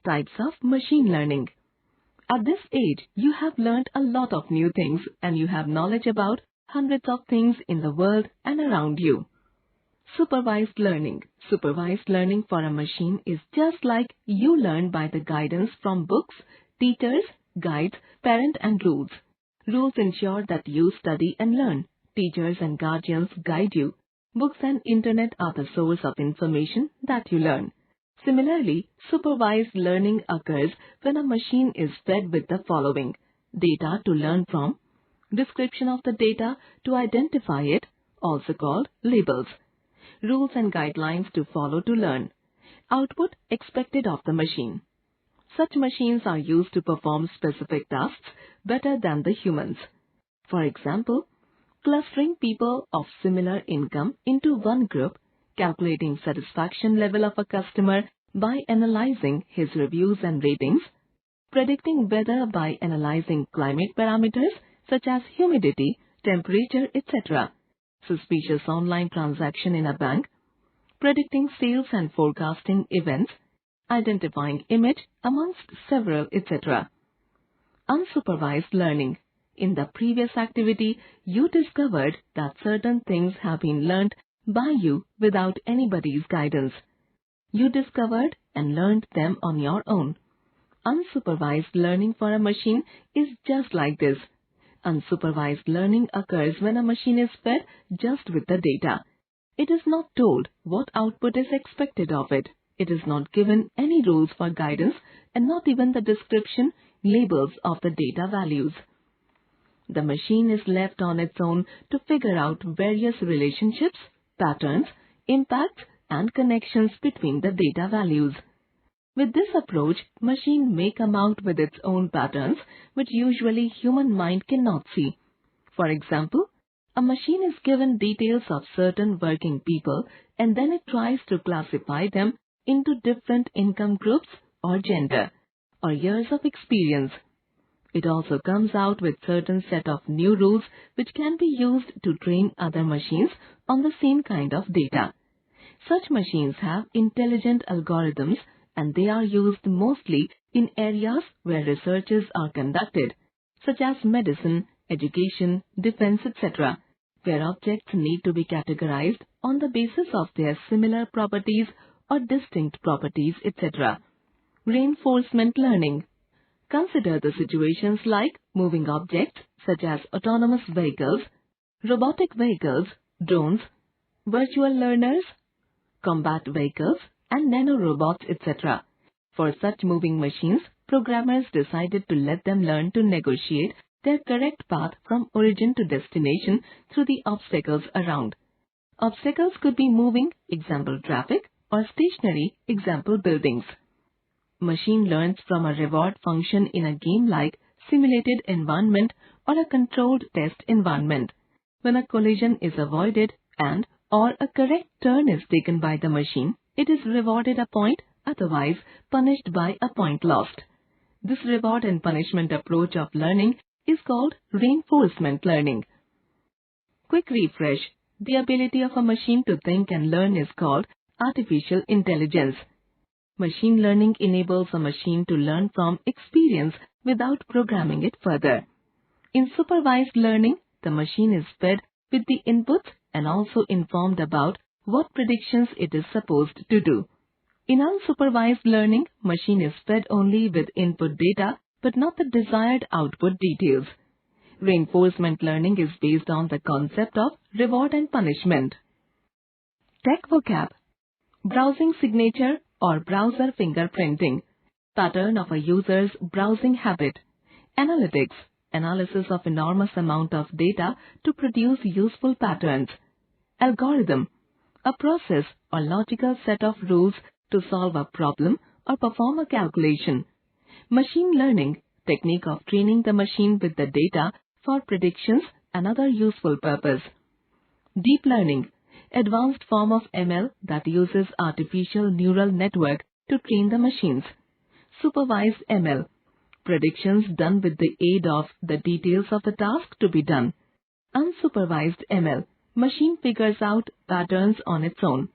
Types of machine learning. At this age, you have learned a lot of new things and you have knowledge about hundreds of things in the world and around you. Supervised learning. Supervised learning for a machine is just like you learn by the guidance from books, teachers, guides, parents and rules. Rules ensure that you study and learn. Teachers and guardians guide you. Books and internet are the source of information that you learn. Similarly, supervised learning occurs when a machine is fed with the following: data to learn from, description of the data to identify it, also called labels, rules and guidelines to follow to learn, output expected of the machine. Such machines are used to perform specific tasks better than the humans. For example, clustering people of similar income into one group, calculating satisfaction level of a customer by analyzing his reviews and ratings, predicting weather by analyzing climate parameters such as humidity, temperature, etc., suspicious online transaction in a bank, predicting sales and forecasting events, identifying image amongst several, etc. Unsupervised learning. In the previous activity, you discovered that certain things have been learned by you without anybody's guidance. You discovered and learned them on your own. Unsupervised learning for a machine is just like this. Unsupervised learning occurs when a machine is fed just with the data. It is not told what output is expected of it. It is not given any rules for guidance and not even the description, labels of the data values. The machine is left on its own to figure out various relationships, patterns, impacts, and connections between the data values. With this approach, machine may come out with its own patterns which usually human mind cannot see. For example, a machine is given details of certain working people and then it tries to classify them into different income groups or gender or years of experience. It also comes out with certain set of new rules which can be used to train other machines on the same kind of data. Such machines have intelligent algorithms and they are used mostly in areas where researches are conducted, such as medicine, education, defense, etc., where objects need to be categorized on the basis of their similar properties or distinct properties, etc. Reinforcement learning. Consider the situations like moving objects such as autonomous vehicles, robotic vehicles, drones, virtual learners, combat vehicles, and nanorobots, etc. For such moving machines, programmers decided to let them learn to negotiate their correct path from origin to destination through the obstacles around. Obstacles could be moving, example traffic, or stationary, example buildings. Machine learns from a reward function in a game-like simulated environment or a controlled test environment. When a collision is avoided and or a correct turn is taken by the machine, it is rewarded a point, otherwise punished by a point lost. This reward and punishment approach of learning is called reinforcement learning. Quick refresh. The ability of a machine to think and learn is called artificial intelligence. Machine learning enables a machine to learn from experience without programming it further. In supervised learning, the machine is fed with the inputs and also informed about what predictions it is supposed to do. In unsupervised learning, machine is fed only with input data but not the desired output details. Reinforcement learning is based on the concept of reward and punishment. Tech vocab. Browsing signature or browser fingerprinting, pattern of a user's browsing habit, analytics, analysis of enormous amount of data to produce useful patterns, algorithm, a process or logical set of rules to solve a problem or perform a calculation, machine learning, technique of training the machine with the data for predictions and other useful purpose, deep learning, advanced form of ML that uses artificial neural network to train the machines. Supervised ML, predictions done with the aid of the details of the task to be done. Unsupervised ML, machine figures out patterns on its own.